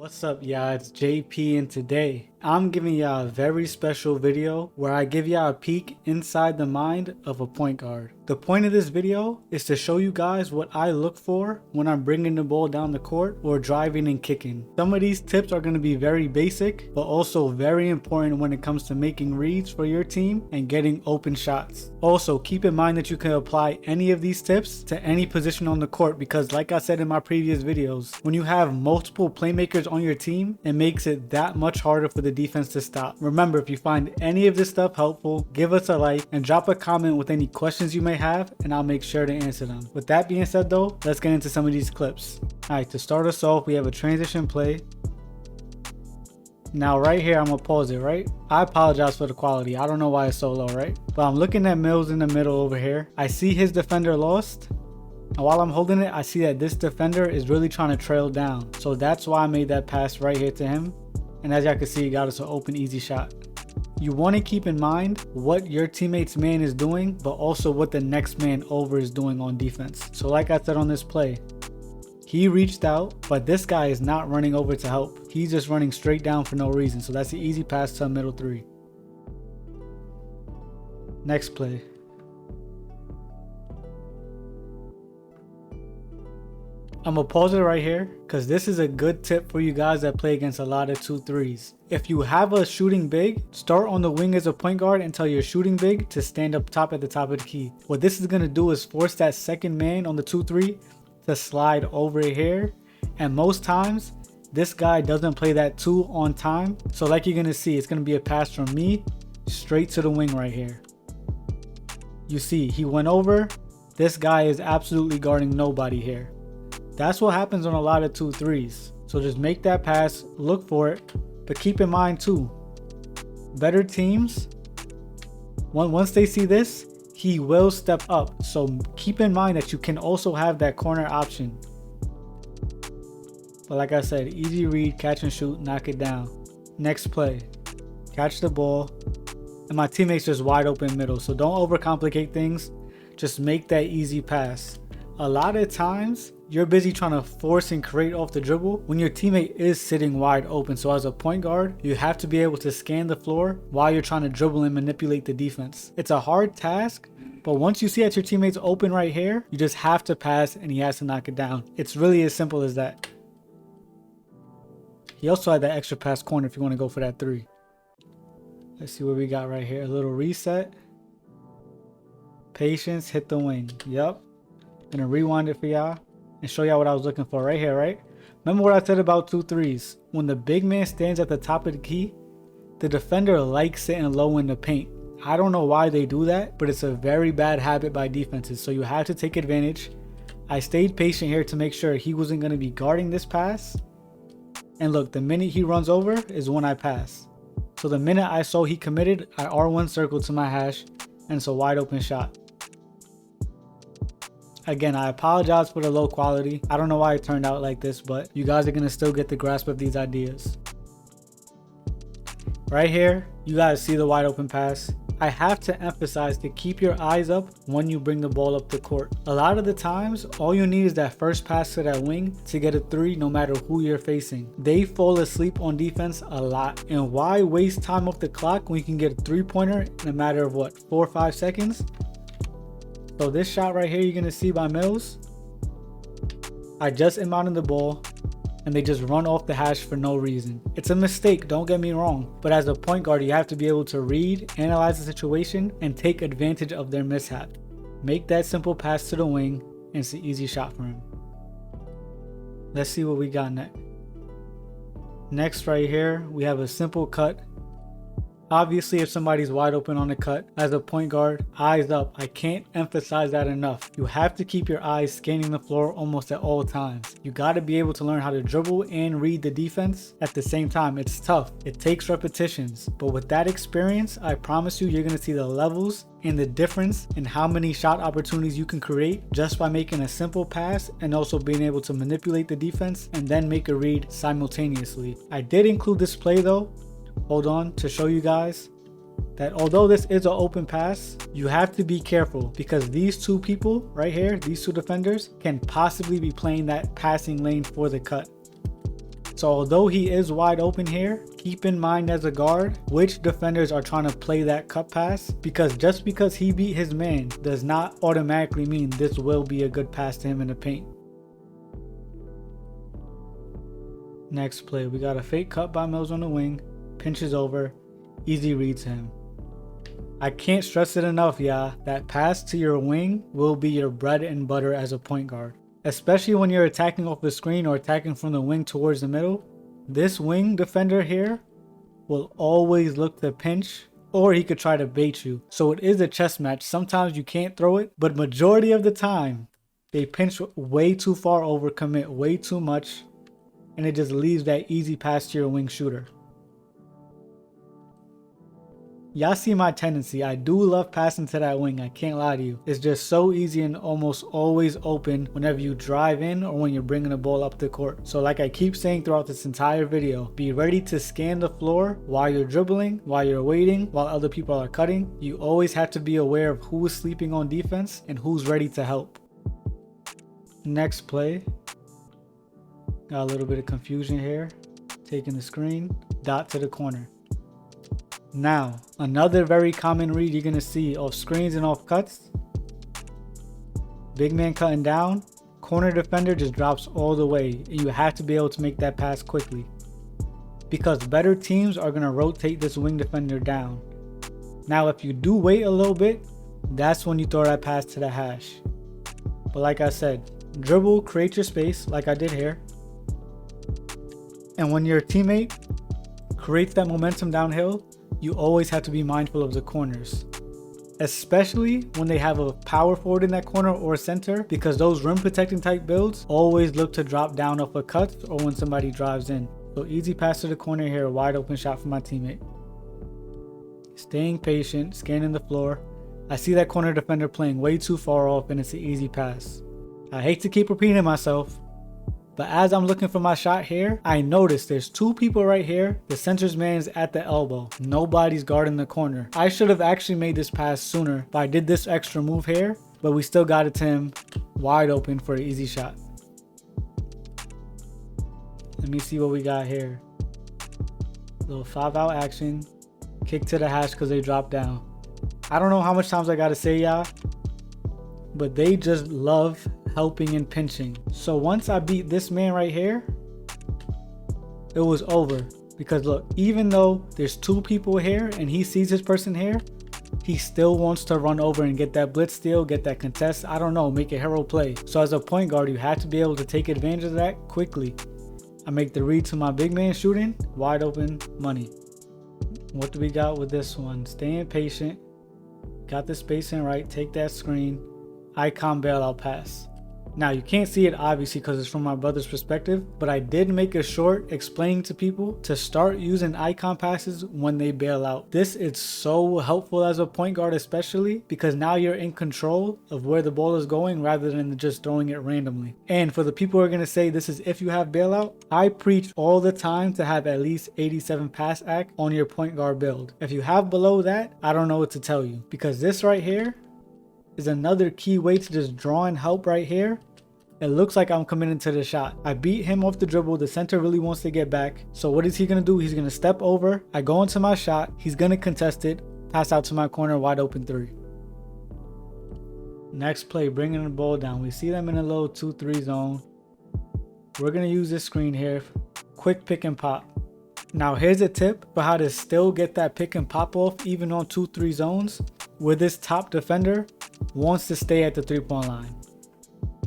What's up, y'all? It's JP, and today I'm giving y'all a very special video where I give y'all a peek inside the mind of a point guard. The point of this video is to show you guys what I look for when I'm bringing the ball down the court or driving and kicking. Some of these tips are going to be very basic, but also very important when it comes to making reads for your team and getting open shots. Also, keep in mind that you can apply any of these tips to any position on the court because, like I said in my previous videos, when you have multiple playmakers on your team, it makes it that much harder for the defense to stop. Remember, if you find any of this stuff helpful, give us a like and drop a comment with any questions you may have, and I'll make sure to answer them. With that being said though, let's get into some of these clips. Alright, to start us off, we have a transition play. Now right here, I'm gonna pause it, right? I apologize for the quality. I don't know why it's so low, right? But I'm looking at Mills in the middle over here. I see his defender lost. And while I'm holding it, I see that this defender is really trying to trail down. So that's why I made that pass right here to him. And as y'all can see, he got us an open, easy shot. You want to keep in mind what your teammate's man is doing, but also what the next man over is doing on defense. So like I said on this play, he reached out, but this guy is not running over to help. He's just running straight down for no reason. So that's the easy pass to a middle three. Next play. I'm gonna pause it right here because this is a good tip for you guys that play against a lot of 2-3s. If you have a shooting big, start on the wing as a point guard and tell your shooting big to stand up top at the top of the key. What this is gonna do is force that second man on the 2-3 to slide over here, and most times this guy doesn't play that 2 on time. So like you're gonna see, it's gonna be a pass from me straight to the wing right here. You see, he went over. This guy is absolutely guarding nobody here. That's what happens on a lot of 2-3s. So just make that pass, look for it, but keep in mind too, better teams, once they see this, he will step up. So keep in mind that you can also have that corner option. But like I said, easy read, catch and shoot, knock it down. Next play, catch the ball, and my teammate's just wide open middle. So don't overcomplicate things, just make that easy pass. A lot of times, you're busy trying to force and create off the dribble when your teammate is sitting wide open. So as a point guard, you have to be able to scan the floor while you're trying to dribble and manipulate the defense. It's a hard task, but once you see that your teammate's open right here, you just have to pass and he has to knock it down. It's really as simple as that. He also had that extra pass corner if you want to go for that 3. Let's see what we got right here. A little reset. Patience, hit the wing. Yep. Gonna rewind it for y'all and show y'all what I was looking for right here, right? Remember what I said about 2-3s? When the big man stands at the top of the key, the defender likes sitting low in the paint. I don't know why they do that, but it's a very bad habit by defenses. So you have to take advantage. I stayed patient here to make sure he wasn't gonna be guarding this pass. And look, the minute he runs over is when I pass. So the minute I saw he committed, I R1 circled to my hash, and it's a wide open shot. Again, I apologize for the low quality. I don't know why it turned out like this, but you guys are going to still get the grasp of these ideas. Right here, you guys see the wide open pass. I have to emphasize to keep your eyes up when you bring the ball up the court. A lot of the times, all you need is that first pass to that wing to get a 3 no matter who you're facing. They fall asleep on defense a lot. And why waste time off the clock when you can get a 3-pointer in a matter of what, 4 or 5 seconds? So this shot right here you're going to see by Mills, I just inbounded the ball and they just run off the hash for no reason. It's a mistake, don't get me wrong, but as a point guard you have to be able to read, analyze the situation, and take advantage of their mishap. Make that simple pass to the wing and it's an easy shot for him. Let's see what we got next. Next right here we have a simple cut. Obviously, if somebody's wide open on the cut, as a point guard, eyes up. I can't emphasize that enough. You have to keep your eyes scanning the floor almost at all times. You got to be able to learn how to dribble and read the defense at the same time. It's tough. It takes repetitions. But with that experience, I promise you, you're going to see the levels and the difference in how many shot opportunities you can create just by making a simple pass and also being able to manipulate the defense and then make a read simultaneously. I did include this play though. Hold on, to show you guys that although this is an open pass, you have to be careful because these two people right here, these two defenders, can possibly be playing that passing lane for the cut. So although he is wide open here, keep in mind as a guard which defenders are trying to play that cut pass, because just because he beat his man does not automatically mean this will be a good pass to him in the paint. Next play, we got a fake cut by Mills on the wing, pinches over, easy read to him. I can't stress it enough, y'all, that pass to your wing will be your bread and butter as a point guard. Especially when you're attacking off the screen or attacking from the wing towards the middle. This wing defender here will always look to pinch, or he could try to bait you. So it is a chess match. Sometimes you can't throw it, but majority of the time, they pinch way too far over, commit way too much, and it just leaves that easy pass to your wing shooter. Y'all see my tendency. I do love passing to that wing, I can't lie to you. It's just so easy and almost always open whenever you drive in or when you're bringing the ball up the court. So like I keep saying throughout this entire video, be ready to scan the floor while you're dribbling, while you're waiting, while other people are cutting. You always have to be aware of who is sleeping on defense and who's ready to help. Next play. Got a little bit of confusion here. Taking the screen, dot to the corner. Now, another very common read you're going to see off screens and off cuts. Big man cutting down, corner defender just drops all the way, and you have to be able to make that pass quickly. Because better teams are going to rotate this wing defender down. Now, if you do wait a little bit, that's when you throw that pass to the hash. But like I said, dribble, create your space like I did here. And when your teammate creates that momentum downhill, you always have to be mindful of the corners, especially when they have a power forward in that corner or center, because those rim protecting type builds always look to drop down off a cut or when somebody drives in. So easy pass to the corner here, wide open shot from my teammate. Staying patient, scanning the floor. I see that corner defender playing way too far off and it's an easy pass. I hate to keep repeating myself, but as I'm looking for my shot here, I notice there's two people right here. The center's man's at the elbow. Nobody's guarding the corner. I should have actually made this pass sooner, but I did this extra move here, but we still got it to him wide open for an easy shot. Let me see what we got here. Little 5-out action. Kick to the hash because they dropped down. I don't know how much times I got to say y'all, but they just love helping and pinching. So once I beat this man right here, it was over. Because look, even though there's two people here and he sees his person here, he still wants to run over and get that blitz steal, get that contest, I don't know, make a hero play. So as a point guard, you have to be able to take advantage of that quickly. I make the read to my big man shooting, wide open, money. What do we got with this one? Staying patient, got the spacing right, take that screen, icon bailout pass. Now you can't see it obviously because it's from my brother's perspective, but I did make a short explaining to people to start using icon passes when they bail out. This is so helpful as a point guard, especially because now you're in control of where the ball is going rather than just throwing it randomly. And for the people who are going to say this is if you have bailout, I preach all the time to have at least 87 pass act on your point guard build. If you have below that, I don't know what to tell you, because this right here is another key way to just draw and help right here. It looks like I'm committing to the shot. I beat him off the dribble. The center really wants to get back. So what is he going to do? He's going to step over. I go into my shot. He's going to contest it. Pass out to my corner, wide open 3. Next play, bringing the ball down. We see them in a little 2-3 zone. We're going to use this screen here. Quick pick and pop. Now here's a tip for how to still get that pick and pop off even on 2-3 zones where this top defender wants to stay at the 3-point line.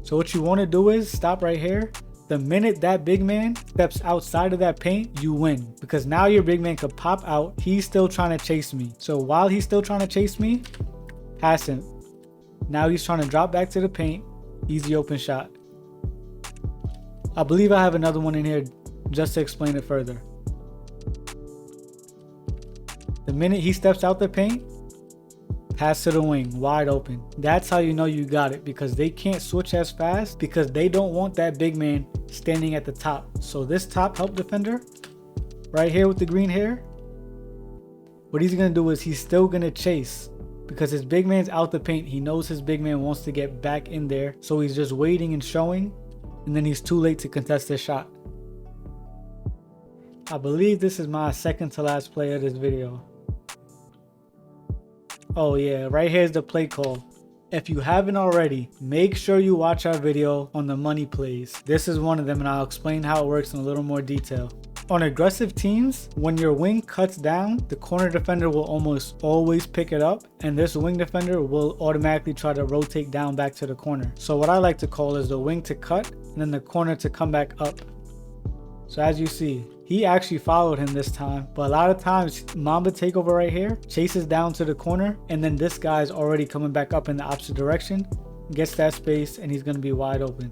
So what you want to do is stop right here. The minute that big man steps outside of that paint, you win. Because now your big man could pop out. He's still trying to chase me. So while he's still trying to chase me, pass him. Now he's trying to drop back to the paint. Easy open shot. I believe I have another one in here just to explain it further. The minute he steps out the paint, pass to the wing, wide open. That's how you know you got it, because they can't switch as fast because they don't want that big man standing at the top. So this top help defender right here with the green hair, what he's going to do is he's still going to chase because his big man's out the paint. He knows his big man wants to get back in there. So he's just waiting and showing, and then he's too late to contest this shot. I believe this is my second to last play of this video. Oh yeah, right here's the play call. If you haven't already, make sure you watch our video on the money plays. This is one of them and I'll explain how it works in a little more detail. On aggressive teams, when your wing cuts down, the corner defender will almost always pick it up, and this wing defender will automatically try to rotate down back to the corner. So what I like to call is the wing to cut and then the corner to come back up. So as you see, he actually followed him this time, but a lot of times Mamba takeover right here chases down to the corner, and then this guy's already coming back up in the opposite direction, gets that space, and he's going to be wide open.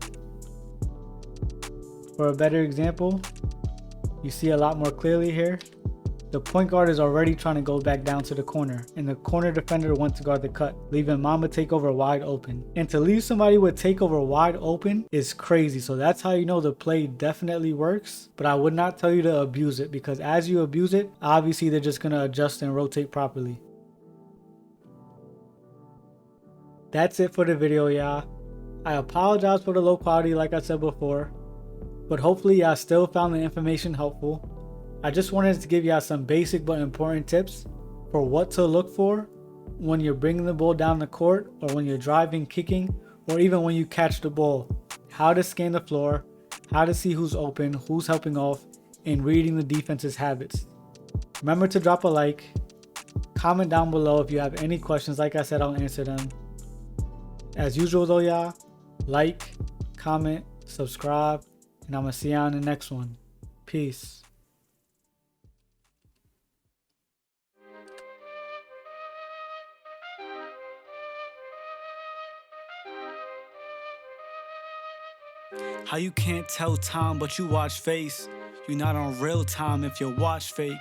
For a better example, you see a lot more clearly here. The point guard is already trying to go back down to the corner, and the corner defender went to guard the cut, leaving Mamba takeover wide open. And to leave somebody with takeover wide open is crazy, so that's how you know the play definitely works. But I would not tell you to abuse it, because as you abuse it, obviously they're just going to adjust and rotate properly. That's it for the video, y'all. I apologize for the low quality like I said before, but hopefully y'all still found the information helpful. I just wanted to give y'all some basic but important tips for what to look for when you're bringing the ball down the court, or when you're driving, kicking, or even when you catch the ball. How to scan the floor, how to see who's open, who's helping off, and reading the defense's habits. Remember to drop a like, comment down below if you have any questions. Like I said, I'll answer them. As usual though, y'all, like, comment, subscribe, and I'm gonna see y'all in the next one. Peace. How you can't tell time but you watch face? You're not on real time if you watch fake.